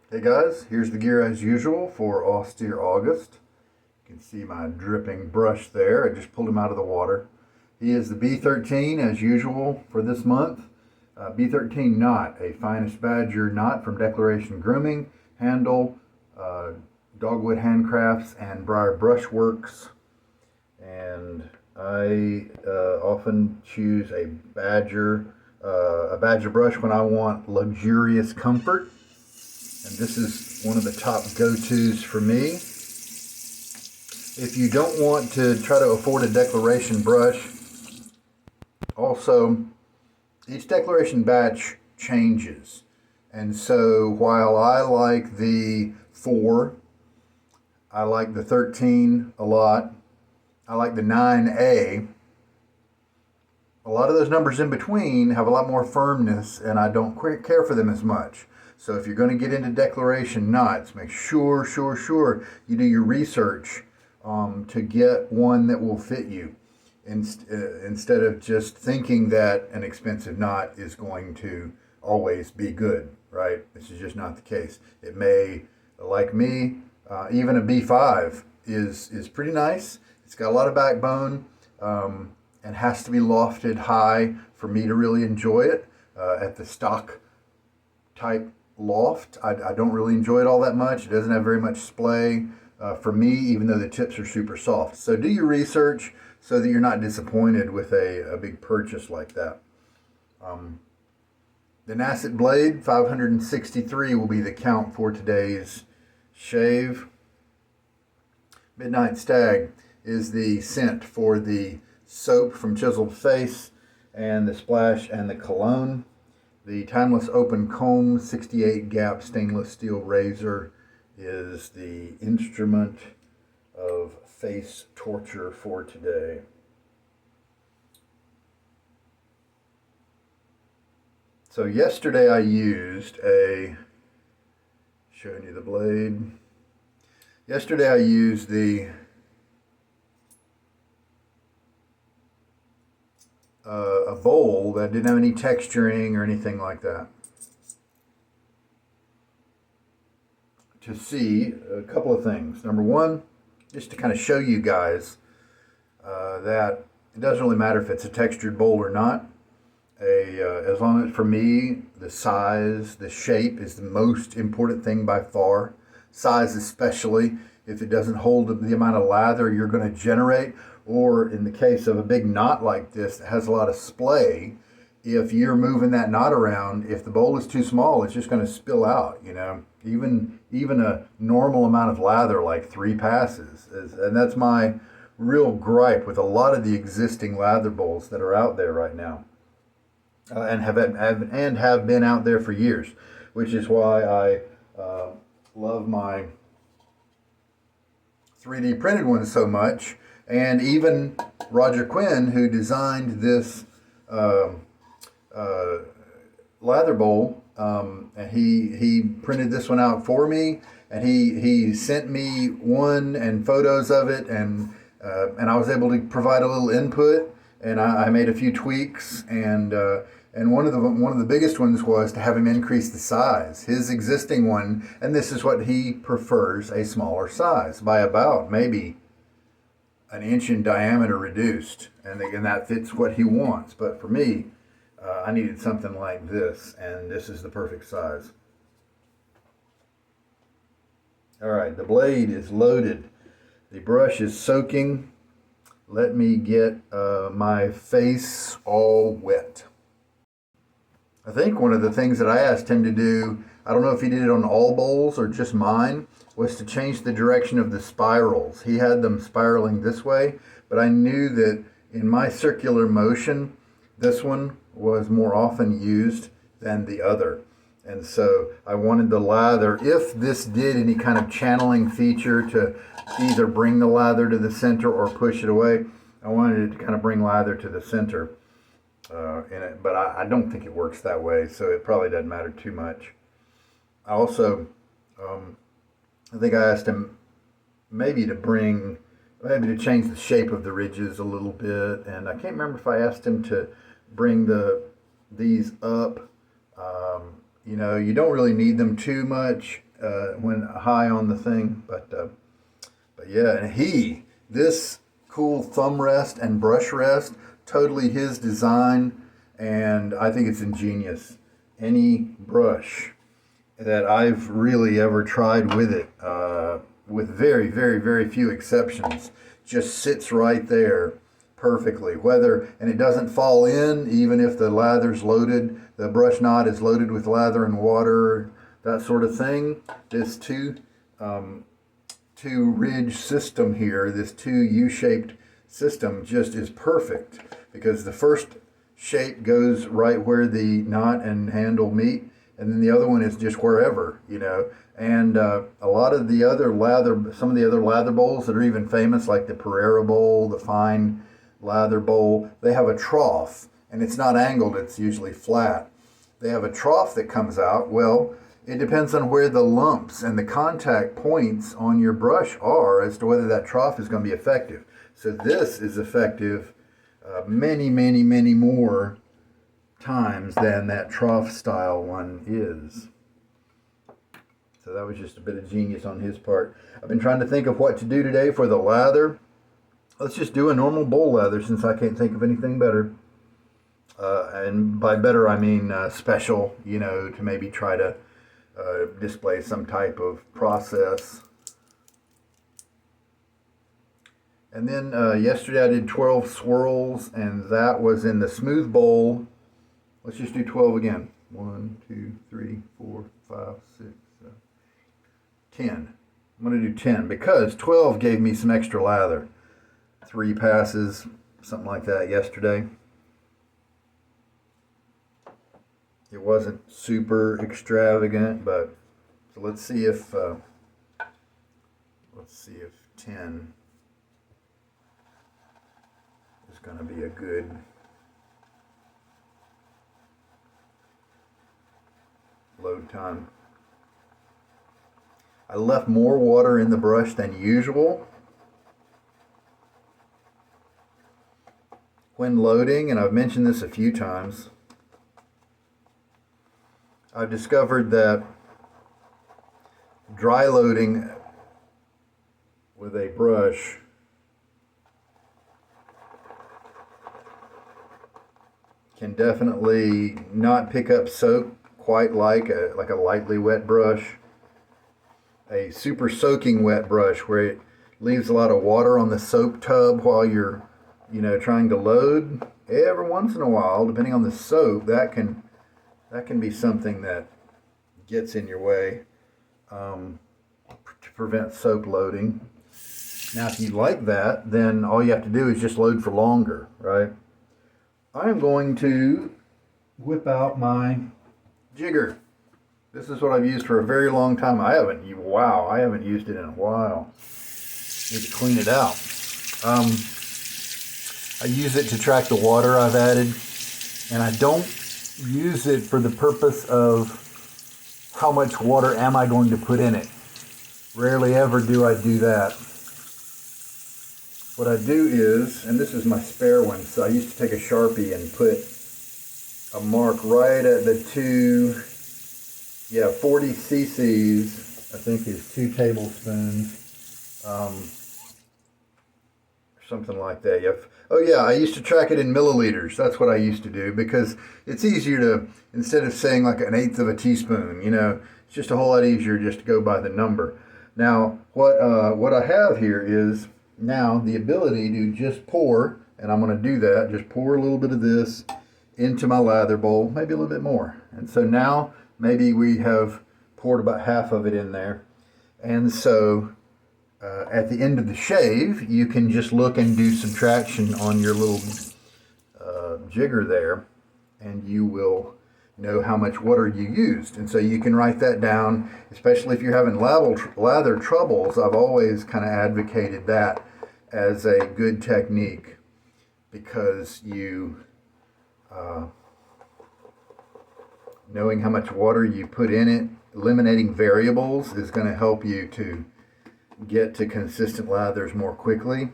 Hey guys, here's the gear as usual for Austere August. You can see my dripping brush there. I just pulled him out of the water. He is the B13 as usual for this month. B13 knot, a finest badger knot from Declaration Grooming, handle, Dogwood handcrafts, and Briar brushworks. And I often choose a badger brush when I want luxurious comfort. And this is one of the top go-tos for me. If you don't want to try to afford a Declaration brush, also, each Declaration batch changes. And so while I like the 4, I like the 13 a lot, I like the 9A, a lot of those numbers in between have a lot more firmness and I don't care for them as much. So if you're going to get into Declaration knots, make sure you do your research to get one that will fit you instead of just thinking that an expensive knot is going to always be good, right? This is just not the case. It may, like me, even a B5 is pretty nice. It's got a lot of backbone and has to be lofted high for me to really enjoy it. At the stock type loft, I don't really enjoy it all that much. It doesn't have very much splay for me, even though the tips are super soft. So do your research so that you're not disappointed with a big purchase like that. The Nacet blade, 563 will be the count for today's shave. Midnight Stag is the scent for the soap from Chiseled Face and the splash and the cologne. The Timeless Open Comb 68 gap stainless steel razor is the instrument of face torture for today. So yesterday I used showing you the blade. Yesterday I used a bowl that didn't have any texturing or anything like that. To see a couple of things. Number one, just to kind of show you guys that it doesn't really matter if it's a textured bowl or not. As long as, for me, the size, the shape is the most important thing by far. Size especially. If it doesn't hold the amount of lather you're going to generate, or in the case of a big knot like this that has a lot of splay, if you're moving that knot around, if the bowl is too small, it's just going to spill out, you know. Even a normal amount of lather, like 3 passes, and that's my real gripe with a lot of the existing lather bowls that are out there right now, and have been out there for years, which is why I love my 3D printed ones so much. And even Roger Quinn, who designed this lather bowl, and he printed this one out for me, and he sent me one and photos of it, and I was able to provide a little input, and I made a few tweaks, and one of the biggest ones was to have him increase the size. His existing one, and this is what he prefers, a smaller size by about maybe an inch in diameter reduced, and that fits what he wants. But for me, I needed something like this, and this is the perfect size. All right, the blade is loaded. The brush is soaking. Let me get my face all wet. I think one of the things that I asked him to do, I don't know if he did it on all bowls or just mine, was to change the direction of the spirals. He had them spiraling this way, but I knew that in my circular motion, this one was more often used than the other. And so I wanted the lather, if this did any kind of channeling feature to either bring the lather to the center or push it away, I wanted it to kind of bring lather to the center in it. But I don't think it works that way, so it probably doesn't matter too much. I also, I think I asked him maybe to change the shape of the ridges a little bit, and I can't remember if I asked him to bring these up. You know, you don't really need them too much, when high on the thing. But yeah, and this cool thumb rest and brush rest, totally his design, and I think it's ingenious. Any brush that I've really ever tried with it, with very, very, very few exceptions, just sits right there perfectly. And it doesn't fall in, even if the lather's loaded, the brush knot is loaded with lather and water, that sort of thing. This two ridge system here, this two U-shaped system just is perfect, because the first shape goes right where the knot and handle meet, and then the other one is just wherever, And a lot of the other some of the other lather bowls that are even famous, like the Pereira bowl, the fine lather bowl, they have a trough, and it's not angled, it's usually flat. They have a trough that comes out. Well, it depends on where the lumps and the contact points on your brush are as to whether that trough is going to be effective. So this is effective many, many, many more times than that trough style one is. So that was just a bit of genius on his part. I've been trying to think of what to do today for the lather. Let's just do a normal bowl lather, since I can't think of anything better. And by better I mean special, to maybe try to display some type of process. And then yesterday I did 12 swirls, and that was in the smooth bowl. Let's just do 12 again. 1, 2, 3, 4, 5, 6, 7, 10. I'm going to do 10 because 12 gave me some extra lather. 3 passes, something like that yesterday. It wasn't super extravagant, but so let's see if 10 is going to be a good load time. I left more water in the brush than usual when loading, and I've mentioned this a few times. I've discovered that dry loading with a brush can definitely not pick up soap quite like a lightly wet brush. A super soaking wet brush where it leaves a lot of water on the soap tub while you're trying to load, every once in a while, depending on the soap, that can be something that gets in your way to prevent soap loading. Now, if you like that, then all you have to do is just load for longer, right? I am going to whip out my jigger. This is what I've used for a very long time. I haven't used it in a while. Need to clean it out. I use it to track the water I've added, and I don't use it for the purpose of how much water am I going to put in it. Rarely ever do I do that. What I do is, and this is my spare one, so I used to take a Sharpie and put a mark right at the 40 cc's, I think is 2 tablespoons, something like that. I used to track it in milliliters. That's what I used to do, because it's easier to, instead of saying like 1/8 of a teaspoon, it's just a whole lot easier just to go by the number. Now, what I have here is now the ability to just pour, and I'm going to do that, just pour a little bit of this into my lather bowl, maybe a little bit more. And so now maybe we have poured about half of it in there. And so at the end of the shave, you can just look and do subtraction on your little jigger there, and you will know how much water you used. And so you can write that down, especially if you're having lather troubles. I've always kind of advocated that as a good technique, because knowing how much water you put in it, eliminating variables, is going to help you to get to consistent lathers more quickly.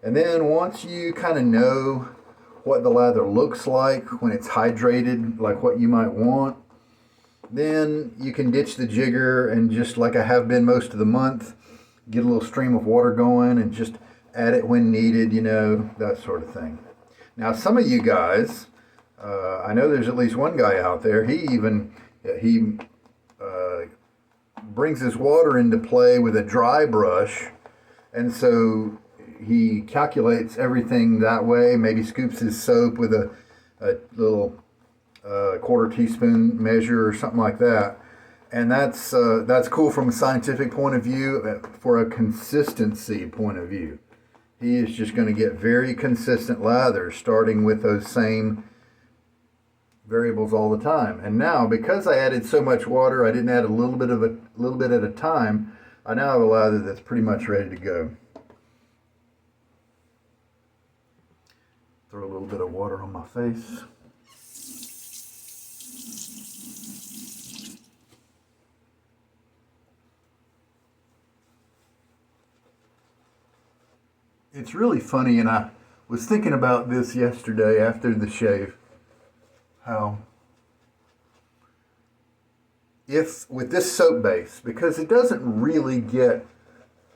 And then once you kind of know what the lather looks like when it's hydrated, like what you might want, Then you can ditch the jigger and just like I have been most of the month, get a little stream of water going and just add it when needed, you know, that sort of thing. Now, some of you guys, I know there's at least one guy out there, he brings his water into play with a dry brush, and so he calculates everything that way, maybe scoops his soap with a little quarter teaspoon measure or something like that. And that's cool from a scientific point of view. For a consistency point of view, he is just going to get very consistent lather starting with those same variables all the time. And now, because I added so much water, I didn't add a little bit at a time. I now have a lather that's pretty much ready to go. Throw a little bit of water on my face. It's really funny, and I was thinking about this yesterday after the shave, how if with this soap base, because it doesn't really get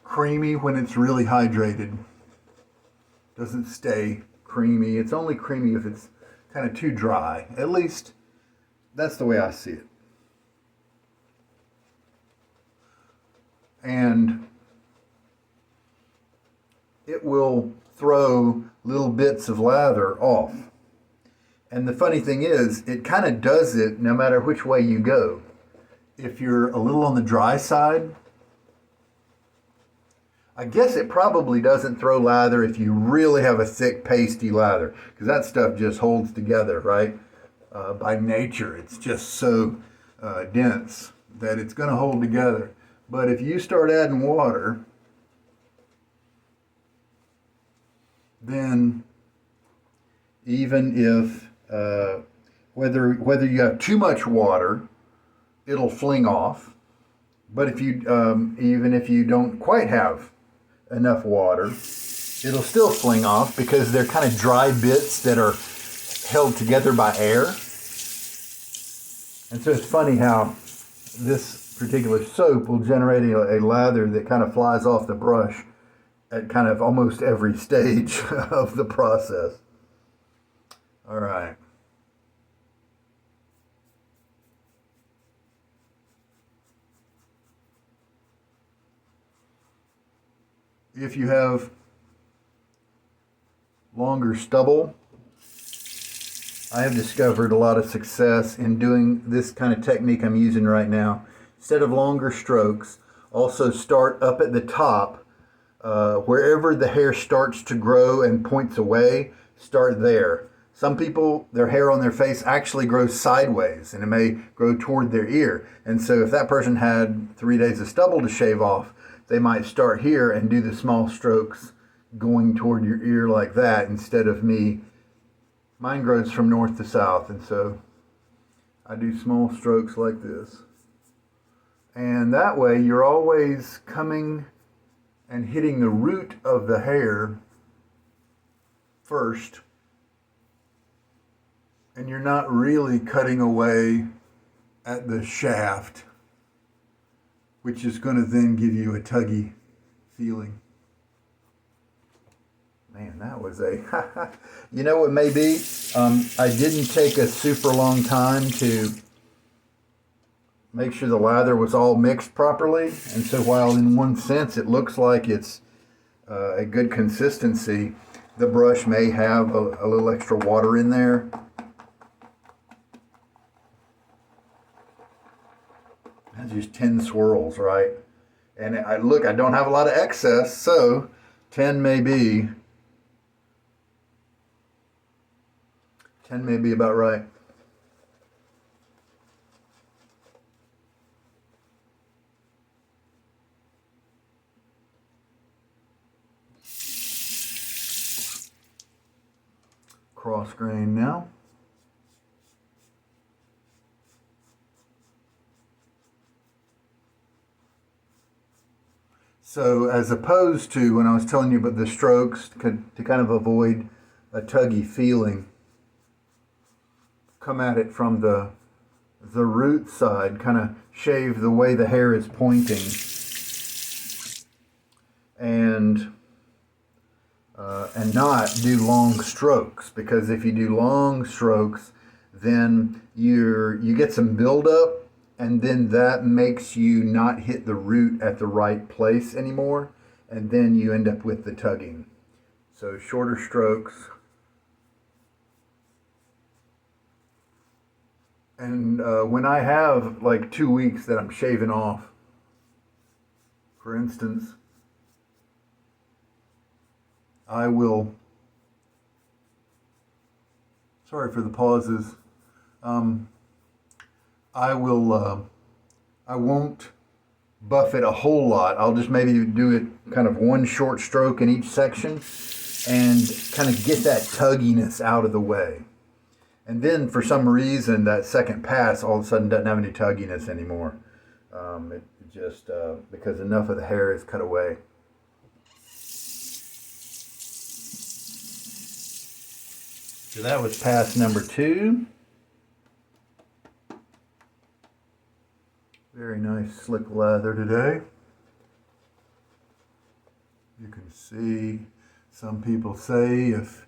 creamy when it's really hydrated, doesn't stay creamy. It's only creamy if it's kind of too dry. At least that's the way I see it. And it will throw little bits of lather off. And the funny thing is, it kind of does it no matter which way you go. If you're a little on the dry side, I guess it probably doesn't throw lather if you really have a thick, pasty lather, because that stuff just holds together, right? By nature, it's just so dense that it's going to hold together. But if you start adding water, then even if whether you have too much water, it'll fling off. But if you even if you don't quite have enough water, it'll still fling off because they're kind of dry bits that are held together by air. And so it's funny how this particular soap will generate a lather that kind of flies off the brush at kind of almost every stage of the process. All right. If you have longer stubble, I have discovered a lot of success in doing this kind of technique I'm using right now. Instead of longer strokes, also start up at the top. Wherever the hair starts to grow and points away, start there. Some people, their hair on their face actually grows sideways and it may grow toward their ear. And so if that person had 3 days of stubble to shave off, they might start here and do the small strokes going toward your ear like that instead of me. Mine grows from north to south, and so I do small strokes like this. And that way you're always coming and hitting the root of the hair first, and you're not really cutting away at the shaft, which is going to then give you a tuggy feeling. Man, that was a, you know what may be? I didn't take a super long time to make sure the lather was all mixed properly. And so while in one sense it looks like it's a good consistency, the brush may have a little extra water in there. That's just 10 swirls, right? And I don't have a lot of excess, so 10 may be about right. Cross grain now. So as opposed to when I was telling you about the strokes to kind of avoid a tuggy feeling, come at it from the the root side, kind of shave the way the hair is pointing, and not do long strokes, because if you do long strokes, then you get some buildup, and then that makes you not hit the root at the right place anymore, and then you end up with the tugging. So shorter strokes. And when I have like 2 weeks that I'm shaving off, for instance, I will, sorry for the pauses, I won't buff it a whole lot. I'll just maybe do it kind of one short stroke in each section and kind of get that tugginess out of the way. And then for some reason that second pass all of a sudden doesn't have any tugginess anymore. It just, because enough of the hair is cut away. So that was pass number 2. Very nice slick lather today. You can see some people say if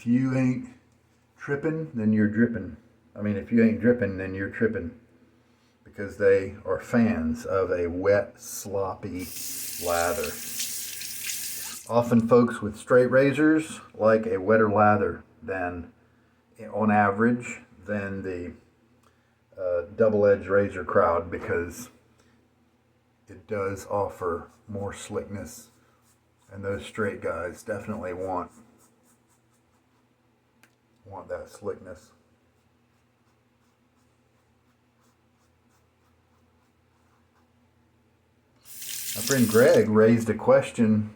you ain't tripping, then you're dripping. I mean, if you ain't dripping, then you're tripping. Because they are fans of a wet, sloppy lather. Often folks with straight razors like a wetter lather than, on average, than the double-edged razor crowd, because it does offer more slickness, and those straight guys definitely want that slickness. My friend Greg raised a question.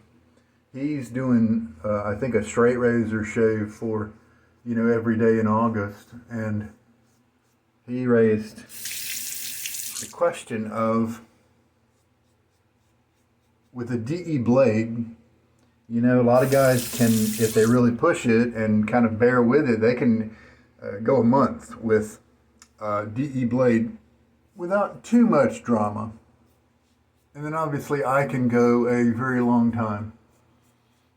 He's doing, I think, a straight razor shave for, every day in August, and he raised the question of, with a DE blade, a lot of guys can, if they really push it and kind of bear with it, they can go a month with a DE blade without too much drama. And then obviously I can go a very long time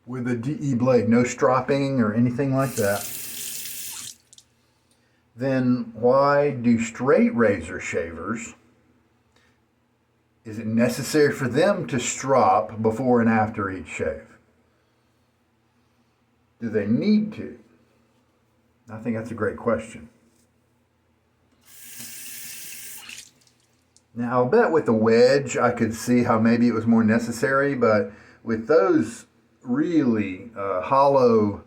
with a DE blade, no stropping or anything like that. Then why do straight razor shavers, is it necessary for them to strop before and after each shave? Do they need to? I think that's a great question. Now, I'll bet with the wedge, I could see how maybe it was more necessary, but with those really hollow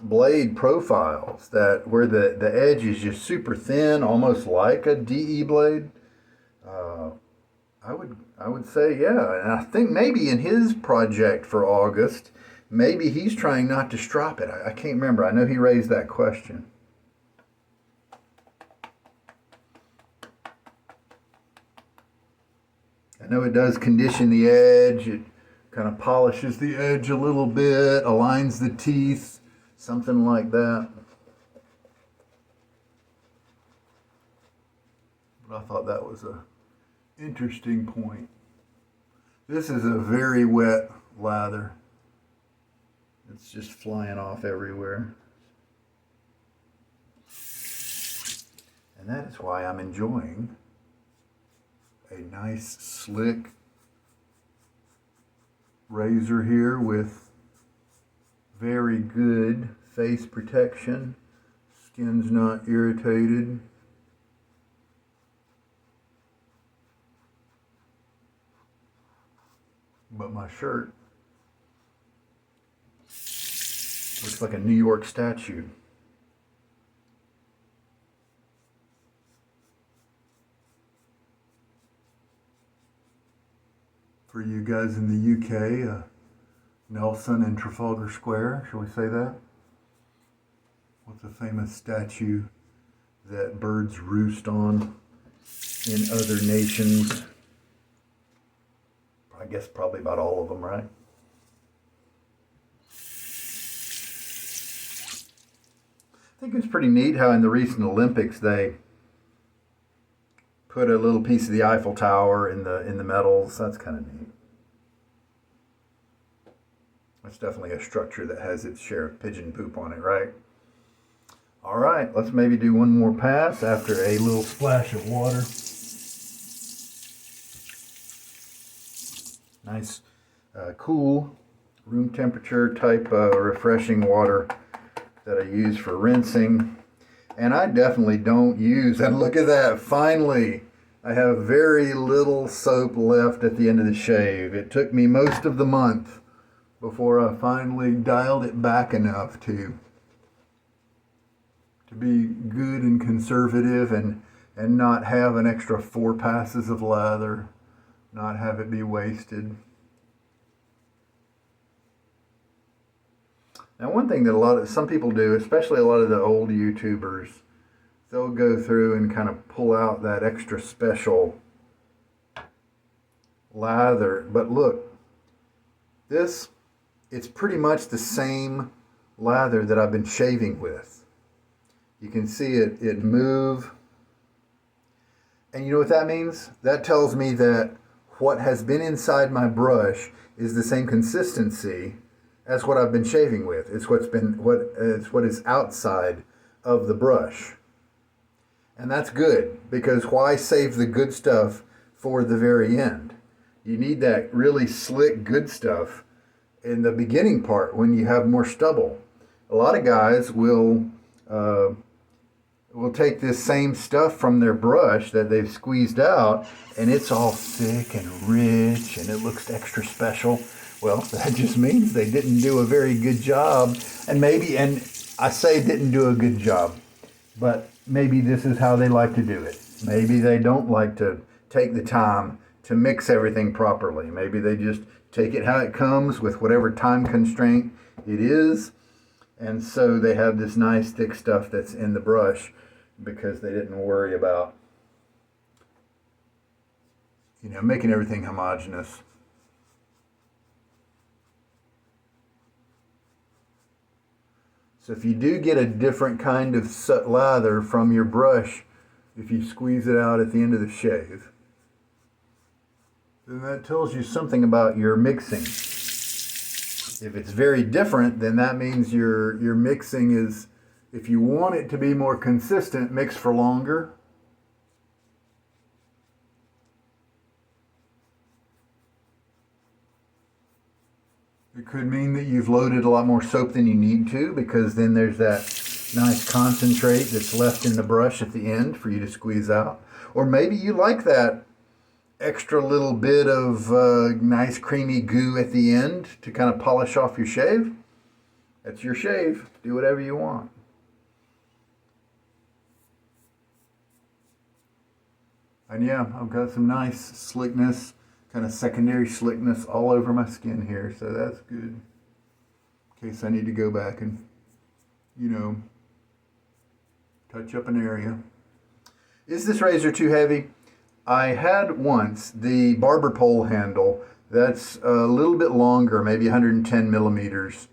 blade profiles where the edge is just super thin, almost like a DE blade, I would say yeah. And I think maybe in his project for August, maybe he's trying not to strop it. I can't remember. I know he raised that question. I know it does condition the edge. It kind of polishes the edge a little bit, aligns the teeth, something like that. But I thought that was a interesting point. This is a very wet lather. It's just flying off everywhere. And that is why I'm enjoying a nice slick razor here with very good face protection. Skin's not irritated. But my shirt looks like a New York statue. For you guys in the UK, Nelson in Trafalgar Square, shall we say that? What's a famous statue that birds roost on in other nations? I guess probably about all of them, right? I think it's pretty neat how in the recent Olympics they put a little piece of the Eiffel Tower in the metals. That's kind of neat. It's definitely a structure that has its share of pigeon poop on it, right? All right, let's maybe do one more pass after a little splash of water. Nice, cool, room temperature type refreshing water that I use for rinsing. And I definitely don't use, and look at that, finally, I have very little soap left at the end of the shave. It took me most of the month before I finally dialed it back enough to be good and conservative and not have an extra 4 passes of lather, not have it be wasted. Now, one thing that some people do, especially a lot of the old YouTubers, they'll go through and kind of pull out that extra special lather. But look, it's pretty much the same lather that I've been shaving with. You can see it move. And you know what that means? That tells me that what has been inside my brush is the same consistency as what I've been shaving with. It's what is outside of the brush. And that's good, because why save the good stuff for the very end? You need that really slick good stuff in the beginning part when you have more stubble. A lot of guys will take this same stuff from their brush that they've squeezed out, and it's all thick and rich and it looks extra special. Well, that just means they didn't do a very good job. And I say didn't do a good job, but maybe this is how they like to do it. Maybe they don't like to take the time to mix everything properly. Maybe they just take it how it comes with whatever time constraint it is. And so they have this nice thick stuff that's in the brush because they didn't worry about, making everything homogeneous. So if you do get a different kind of lather from your brush, if you squeeze it out at the end of the shave, then that tells you something about your mixing. If it's very different, then that means your mixing is, if you want it to be more consistent, mix for longer. It could mean that you've loaded a lot more soap than you need to, because then there's that nice concentrate that's left in the brush at the end for you to squeeze out. Or maybe you like that extra little bit of nice creamy goo at the end to kind of polish off your shave. That's your shave. Do whatever you want. And yeah, I've got some nice slickness, kind of secondary slickness all over my skin here, so that's good. In case I need to go back and, touch up an area. Is this razor too heavy? I had once the barber pole handle that's a little bit longer, maybe 110 millimeters,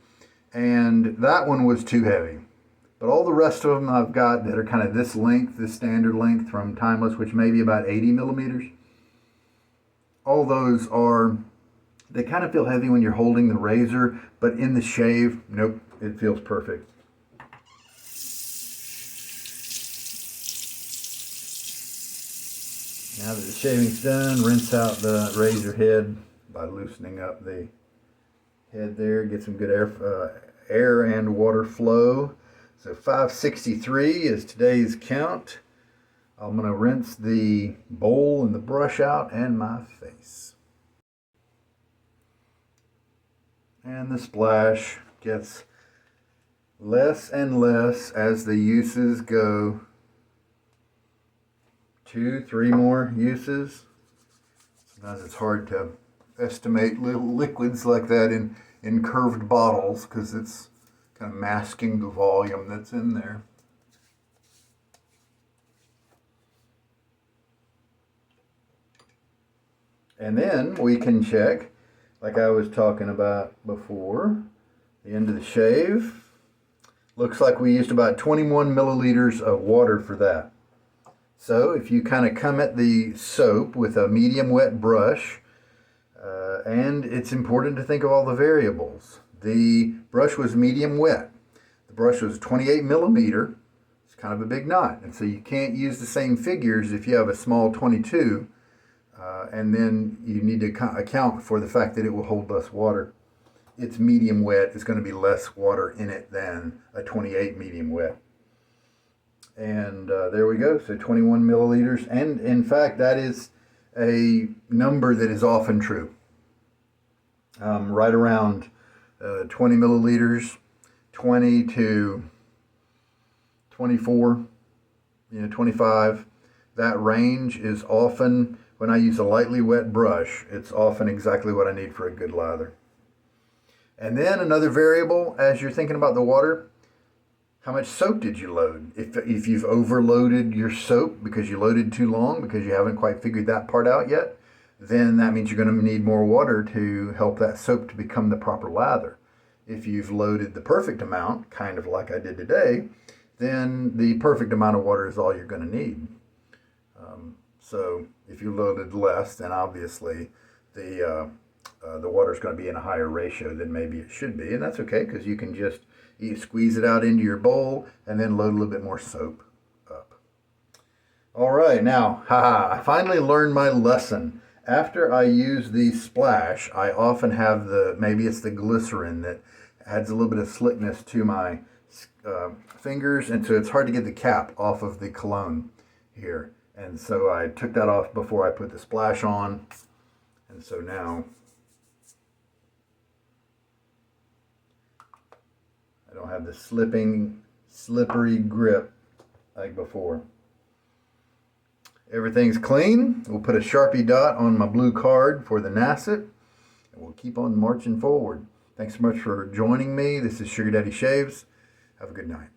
and that one was too heavy. But all the rest of them I've got that are kind of this length, this standard length from Timeless, which may be about 80 millimeters, all those they kind of feel heavy when you're holding the razor, but in the shave, nope, it feels perfect. Now that the shaving's done, rinse out the razor head by loosening up the head there. Get some good air and water flow. So 563 is today's count. I'm going to rinse the bowl and the brush out and my face. And the splash gets less and less as the uses go. 2, 3 more uses. Sometimes it's hard to estimate little liquids like that in curved bottles because it's kind of masking the volume that's in there. And then we can check, like I was talking about before, the end of the shave. Looks like we used about 21 milliliters of water for that. So if you kind of come at the soap with a medium wet brush, and it's important to think of all the variables. The brush was medium wet. The brush was 28 millimeter. It's kind of a big knot, and so you can't use the same figures if you have a small 22, and then you need to account for the fact that it will hold less water. It's medium wet. It's going to be less water in it than a 28 medium wet. And there we go. So 21 milliliters. And in fact, that is a number that is often true. Right around 20 milliliters, 20 to 24, 25. That range is often, when I use a lightly wet brush, it's often exactly what I need for a good lather. And then another variable, as you're thinking about the water, how much soap did you load? If you've overloaded your soap because you loaded too long, because you haven't quite figured that part out yet, then that means you're going to need more water to help that soap to become the proper lather. If you've loaded the perfect amount, kind of like I did today, then the perfect amount of water is all you're going to need. So if you loaded less, then obviously the water is going to be in a higher ratio than maybe it should be, and that's okay, because you can just squeeze it out into your bowl and then load a little bit more soap up. All right, now, I finally learned my lesson. After I use the splash, I often have maybe it's the glycerin that adds a little bit of slickness to my fingers, and so it's hard to get the cap off of the cologne here. And so I took that off before I put the splash on, and so now I don't have the slippery grip like before. Everything's clean. We'll put a Sharpie dot on my blue card for the Nacet, and we'll keep on marching forward. Thanks so much for joining me. This is Sugar Daddy Shaves. Have a good night.